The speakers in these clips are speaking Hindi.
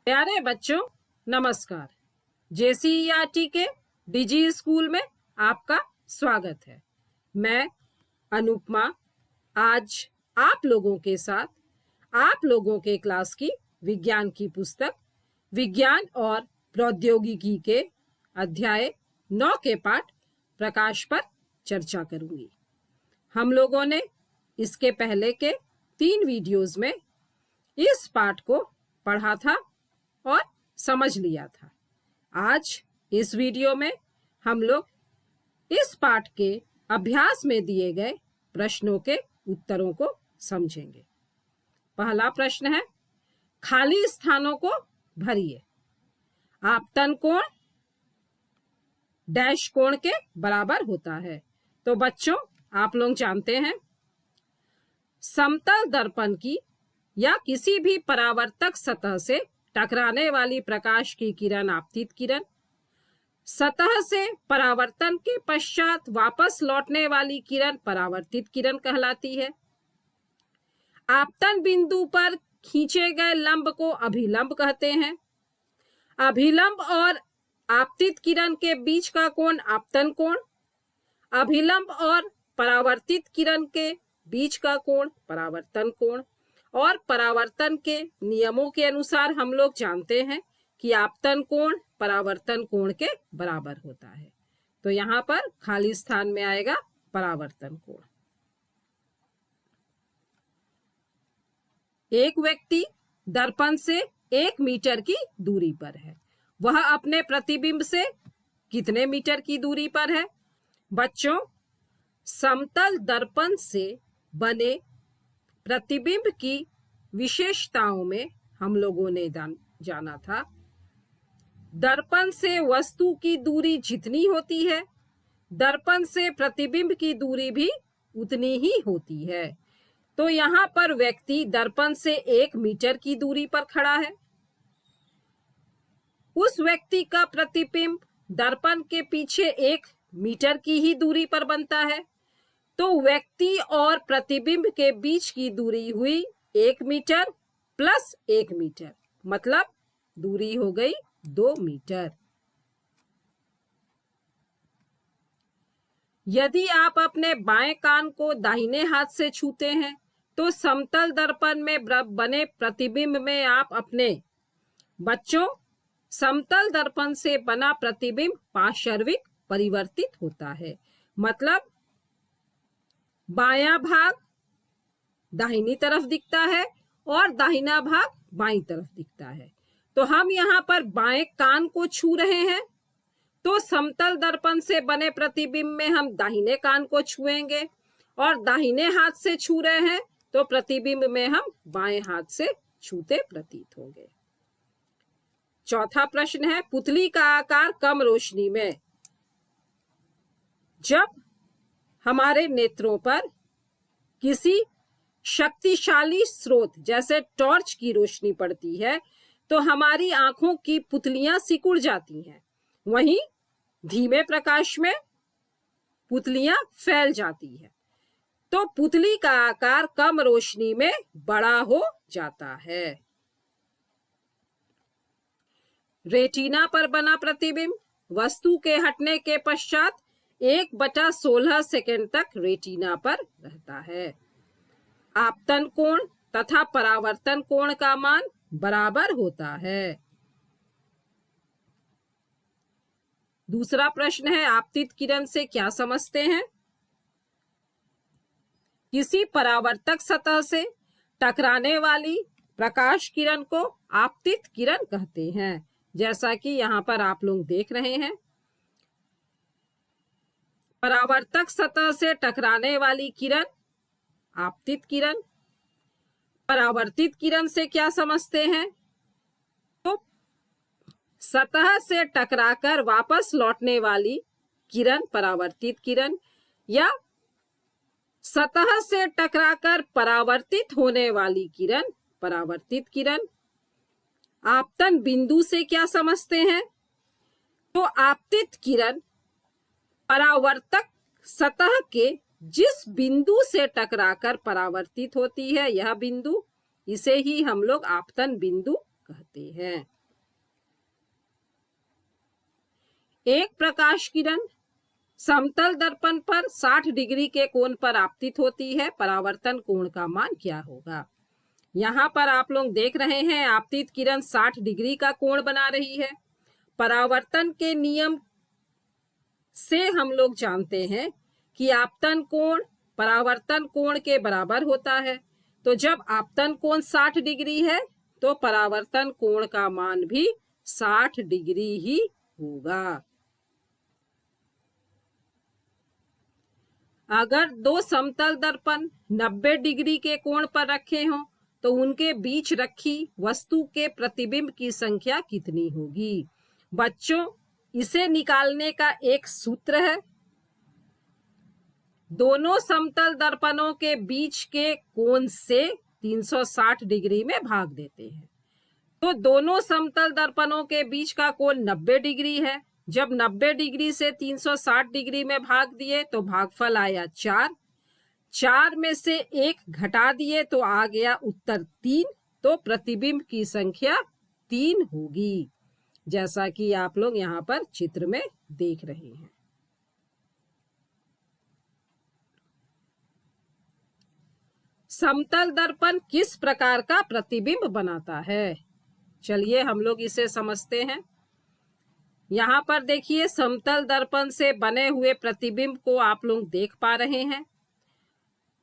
प्यारे बच्चों, नमस्कार। JCERT के डिजी स्कूल में आपका स्वागत है। मैं अनुपमा आज आप लोगों के साथ आप लोगों के क्लास की विज्ञान की पुस्तक विज्ञान और प्रौद्योगिकी के अध्याय 9 के पाठ प्रकाश पर चर्चा करूंगी। हम लोगों ने इसके पहले के 3 वीडियोस में इस पाठ को पढ़ा था और समझ लिया था। आज इस वीडियो में हम लोग इस पाठ के अभ्यास में दिए गए प्रश्नों के उत्तरों को समझेंगे। पहला प्रश्न है, खाली स्थानों को भरिए। आपतन कोण डैश कोण के बराबर होता है। तो बच्चों, आप लोग जानते हैं समतल दर्पण की या किसी भी परावर्तक सतह से टकराने वाली प्रकाश की किरण आपतित किरण, सतह से परावर्तन के पश्चात वापस लौटने वाली किरण परावर्तित किरण कहलाती है। आपतन बिंदु पर खींचे गए लंब को अभिलंब कहते हैं। अभिलंब और आपतित किरण के बीच का कोण आपतन कोण, अभिलंब और परावर्तित किरण के बीच का कोण परावर्तन कोण। और परावर्तन के नियमों के अनुसार हम लोग जानते हैं कि आपतन कोण परावर्तन कोण के बराबर होता है। तो यहाँ पर खाली स्थान में आएगा परावर्तन कोण। एक व्यक्ति दर्पण से 1 मीटर की दूरी पर है। वह अपने प्रतिबिंब से कितने मीटर की दूरी पर है? बच्चों, समतल दर्पण से बने प्रतिबिंब की विशेषताओं में हम लोगों ने जाना था, दर्पण से वस्तु की दूरी जितनी होती है, दर्पण से प्रतिबिंब की दूरी भी उतनी ही होती है। तो यहाँ पर व्यक्ति दर्पण से 1 मीटर की दूरी पर खड़ा है। उस व्यक्ति का प्रतिबिंब दर्पण के पीछे 1 मीटर की ही दूरी पर बनता है। तो व्यक्ति और प्रतिबिंब के बीच की दूरी हुई 1 मीटर प्लस 1 मीटर, मतलब दूरी हो गई 2 मीटर। यदि आप अपने बाएं कान को दाहिने हाथ से छूते हैं तो समतल दर्पण में बने प्रतिबिंब में आप अपने बच्चों समतल दर्पण से बना प्रतिबिंब पार्श्विक परिवर्तित होता है। मतलब बायां भाग दाहिनी तरफ दिखता है और दाहिना भाग बाईं तरफ दिखता है। तो हम यहाँ पर बाएं कान को छू रहे हैं तो समतल दर्पण से बने प्रतिबिंब में हम दाहिने कान को छुएंगे, और दाहिने हाथ से छू रहे हैं तो प्रतिबिंब में हम बाएं हाथ से छूते प्रतीत होंगे। चौथा प्रश्न है, पुतली का आकार कम रोशनी में। जब हमारे नेत्रों पर किसी शक्तिशाली स्रोत जैसे टॉर्च की रोशनी पड़ती है तो हमारी आंखों की पुतलियां सिकुड़ जाती हैं। वहीं धीमे प्रकाश में पुतलियां फैल जाती है। तो पुतली का आकार कम रोशनी में बड़ा हो जाता है। रेटिना पर बना प्रतिबिंब वस्तु के हटने के पश्चात 1/16 सेकंड तक रेटिना पर रहता है। आपतन कोण तथा परावर्तन कोण का मान बराबर होता है। दूसरा प्रश्न है, आपतित किरण से क्या समझते हैं? किसी परावर्तक सतह से टकराने वाली प्रकाश किरण को आपतित किरण कहते हैं। जैसा कि यहाँ पर आप लोग देख रहे हैं, परावर्तक सतह से टकराने वाली किरण आपतित किरण। परावर्तित किरण से क्या समझते हैं? तो सतह से टकराकर वापस लौटने वाली किरण परावर्तित किरण, या सतह से टकराकर परावर्तित होने वाली किरण परावर्तित किरण। आपतन बिंदु से क्या समझते हैं? तो आपतित किरण परावर्तक सतह के जिस बिंदु से टकराकर परावर्तित होती है, यह बिंदु, इसे ही हम लोग आपतन बिंदु कहते हैं। एक प्रकाश किरण समतल दर्पण पर 60 डिग्री के कोण पर आपतित होती है, परावर्तन कोण का मान क्या होगा? यहाँ पर आप लोग देख रहे हैं आपतित किरण 60 डिग्री का कोण बना रही है। परावर्तन के नियम से हम लोग जानते हैं कि आपतन कोण परावर्तन कोण के बराबर होता है। तो जब आपतन कोण 60 डिग्री है तो परावर्तन कोण का मान भी 60 डिग्री ही होगा। अगर दो समतल दर्पण 90 डिग्री के कोण पर रखे हों तो उनके बीच रखी वस्तु के प्रतिबिंब की संख्या कितनी होगी? बच्चों, इसे निकालने का एक सूत्र है। दोनों समतल दर्पणों के बीच के कोण से 360 डिग्री में भाग देते हैं। तो दोनों समतल दर्पणों के बीच का कोण 90 डिग्री है। जब 90 डिग्री से 360 डिग्री में भाग दिए तो भागफल आया 4। 4 में से 1 घटा दिए तो आ गया उत्तर 3। तो प्रतिबिंब की संख्या 3 होगी, जैसा कि आप लोग यहाँ पर चित्र में देख रहे हैं। समतल दर्पण किस प्रकार का प्रतिबिंब बनाता है? चलिए हम लोग इसे समझते हैं। यहाँ पर देखिए समतल दर्पण से बने हुए प्रतिबिंब को आप लोग देख पा रहे हैं।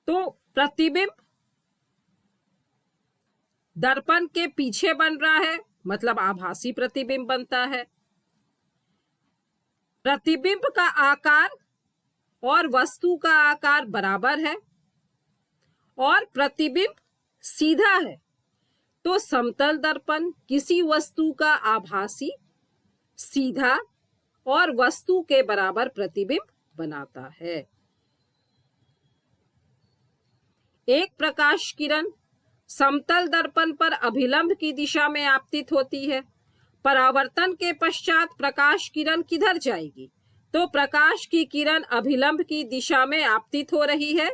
तो प्रतिबिंब दर्पण के पीछे बन रहा है, मतलब आभासी प्रतिबिंब बनता है। प्रतिबिंब का आकार और वस्तु का आकार बराबर है और प्रतिबिंब सीधा है। तो समतल दर्पण किसी वस्तु का आभासी, सीधा और वस्तु के बराबर प्रतिबिंब बनाता है। एक प्रकाश किरण समतल दर्पण पर अभिलंब की दिशा में आपतित होती है। परावर्तन के पश्चात प्रकाश किरण किधर जाएगी? तो प्रकाश की किरण अभिलंब की दिशा में आपतित हो रही है।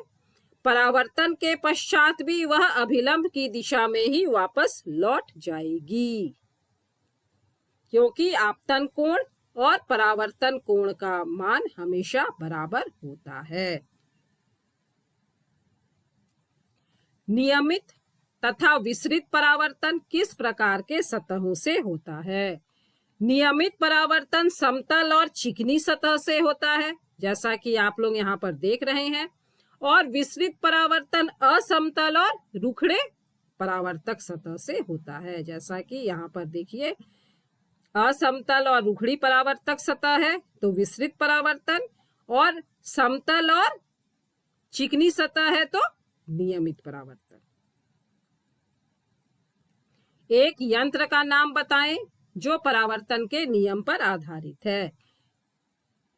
परावर्तन के पश्चात भी वह अभिलंब की दिशा में ही वापस लौट जाएगी, क्योंकि आपतन कोण और परावर्तन कोण का मान हमेशा बराबर होता है। नियमित तथा विसरित परावर्तन किस प्रकार के सतहों से होता है? नियमित परावर्तन समतल और चिकनी सतह से होता है, जैसा कि आप लोग यहाँ पर देख रहे हैं। और विसरित परावर्तन असमतल और रुखड़े परावर्तक सतह से होता है, जैसा कि यहाँ पर देखिए असमतल और रुखड़ी परावर्तक सतह है तो विसरित परावर्तन, और समतल और चिकनी सतह है तो नियमित परावर्तन। एक यंत्र का नाम बताएं जो परावर्तन के नियम पर आधारित है।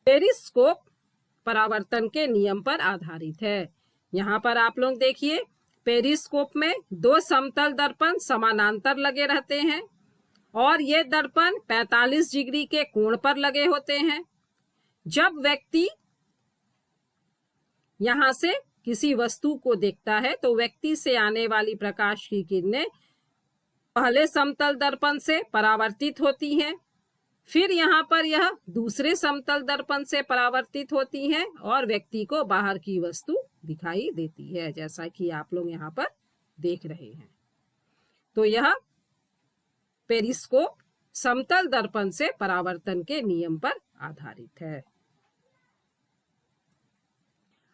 पेरिस्कोप परावर्तन के नियम पर आधारित है। यहाँ पर आप लोग देखिए पेरिस्कोप में 2 समतल दर्पण समानांतर लगे रहते हैं और ये दर्पण 45 डिग्री के कोण पर लगे होते हैं। जब व्यक्ति यहाँ से किसी वस्तु को देखता है तो व्यक्ति से आने वाली प्रकाश की किरणें पहले समतल दर्पण से परावर्तित होती हैं, फिर यहाँ पर यह दूसरे समतल दर्पण से परावर्तित होती हैं और व्यक्ति को बाहर की वस्तु दिखाई देती है, जैसा कि आप लोग यहाँ पर देख रहे हैं। तो यह पेरिस्कोप समतल दर्पण से परावर्तन के नियम पर आधारित है।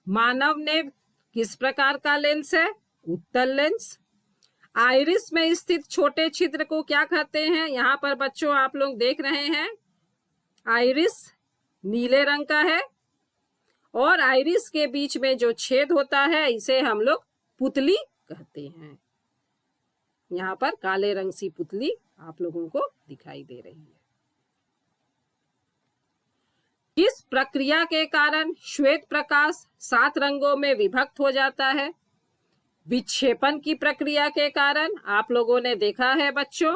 मानव नेत्र किस प्रकार का लेंस है? उत्तल लेंस। आइरिस में स्थित छोटे छिद्र को क्या कहते हैं? यहाँ पर बच्चों आप लोग देख रहे हैं आइरिस नीले रंग का है और आइरिस के बीच में जो छेद होता है इसे हम लोग पुतली कहते हैं। यहाँ पर काले रंग सी पुतली आप लोगों को दिखाई दे रही है। किस प्रक्रिया के कारण श्वेत प्रकाश 7 रंगों में विभक्त हो जाता है? विक्षेपण की प्रक्रिया के कारण। आप लोगों ने देखा है बच्चों,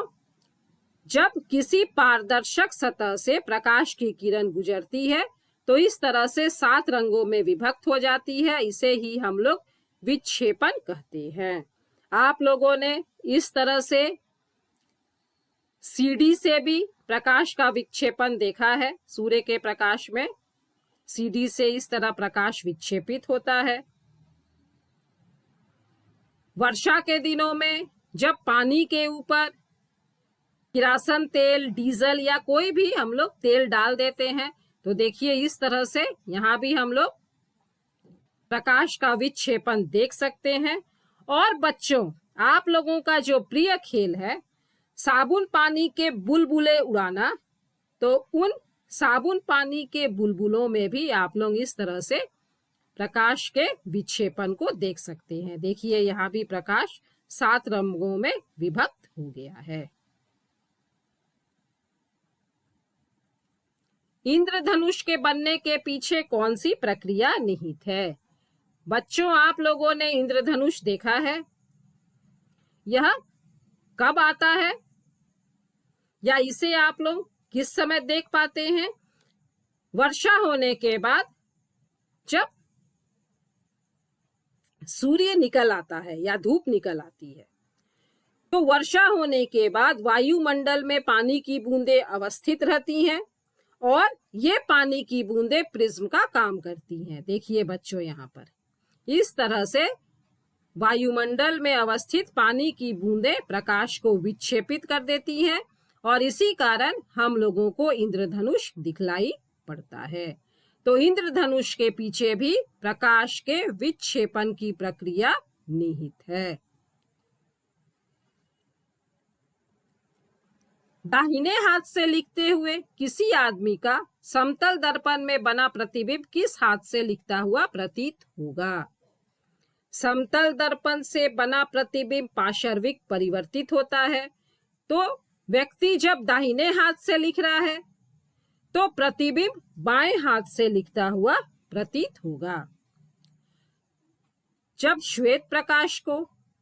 जब किसी पारदर्शक सतह से प्रकाश की किरण गुजरती है तो इस तरह से 7 रंगों में विभक्त हो जाती है, इसे ही हम लोग विक्षेपण कहते हैं। आप लोगों ने इस तरह से सीडी से भी प्रकाश का विक्षेपण देखा है। सूर्य के प्रकाश में सीडी से इस तरह प्रकाश विक्षेपित होता है। वर्षा के दिनों में जब पानी के ऊपर किरासन तेल, डीजल या कोई भी हम लोग तेल डाल देते हैं तो देखिए इस तरह से यहाँ भी हम लोग प्रकाश का विक्षेपण देख सकते हैं। और बच्चों, आप लोगों का जो प्रिय खेल है साबुन पानी के बुलबुले उड़ाना, तो उन साबुन पानी के बुलबुलों में भी आप लोग इस तरह से प्रकाश के विक्षेपण को देख सकते हैं। देखिए यहाँ भी प्रकाश 7 रंगों में विभक्त हो गया है। इंद्रधनुष के बनने के पीछे कौन सी प्रक्रिया निहित है? बच्चों, आप लोगों ने इंद्रधनुष देखा है? यह कब आता है या इसे आप लोग किस समय देख पाते हैं? वर्षा होने के बाद जब सूर्य निकल आता है या धूप निकल आती है, तो वर्षा होने के बाद वायुमंडल में पानी की बूंदें अवस्थित रहती हैं और ये पानी की बूंदें प्रिज्म का काम करती हैं। देखिए बच्चों, यहाँ पर इस तरह से वायुमंडल में अवस्थित पानी की बूंदें प्रकाश को विक्षेपित कर देती हैं और इसी कारण हम लोगों को इंद्रधनुष दिखलाई पड़ता है। तो इंद्रधनुष के पीछे भी प्रकाश के विक्षेपण की प्रक्रिया निहित है। दाहिने हाथ से लिखते हुए किसी आदमी का समतल दर्पण में बना प्रतिबिंब किस हाथ से लिखता हुआ प्रतीत होगा? समतल दर्पण से बना प्रतिबिंब पार्श्विक परिवर्तित होता है, तो व्यक्ति जब दाहिने हाथ से लिख रहा है तो प्रतिबिंब बाएं हाथ से लिखता हुआ प्रतीत होगा। जब श्वेत प्रकाश को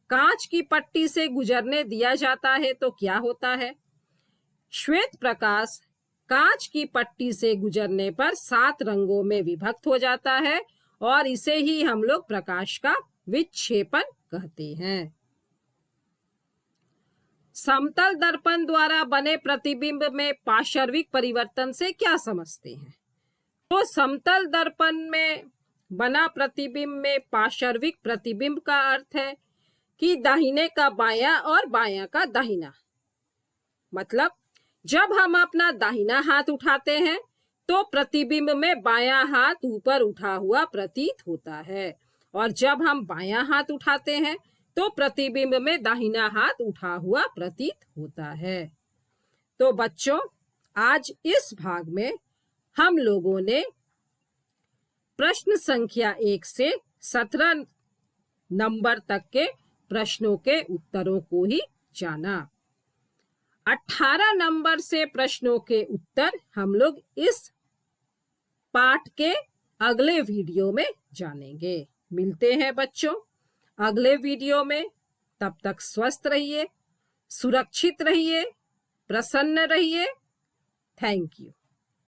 कांच की पट्टी से गुजरने दिया जाता है तो क्या होता है? श्वेत प्रकाश कांच की पट्टी से गुजरने पर 7 रंगों में विभक्त हो जाता है और इसे ही हम लोग प्रकाश का विक्षेपण कहते हैं। समतल दर्पण द्वारा बने प्रतिबिंब में पार्श्विक परिवर्तन से क्या समझते हैं? तो समतल दर्पण में बना प्रतिबिंब में पार्श्विक प्रतिबिंब का अर्थ है कि दाहिने का बायां और बायां का दाहिना। मतलब जब हम अपना दाहिना हाथ उठाते हैं तो प्रतिबिंब में बायां हाथ ऊपर उठा हुआ प्रतीत होता है और जब हम बायां हाथ उठाते हैं तो प्रतिबिंब में दाहिना हाथ उठा हुआ प्रतीत होता है। तो बच्चों, आज इस भाग में हम लोगों ने प्रश्न संख्या 1 से 17 नंबर तक के प्रश्नों के उत्तरों को ही जाना। 18 नंबर से प्रश्नों के उत्तर हम लोग इस पाठ के अगले वीडियो में जानेंगे। मिलते हैं बच्चों अगले वीडियो में। तब तक स्वस्थ रहिए, सुरक्षित रहिए, प्रसन्न रहिए। Thank you.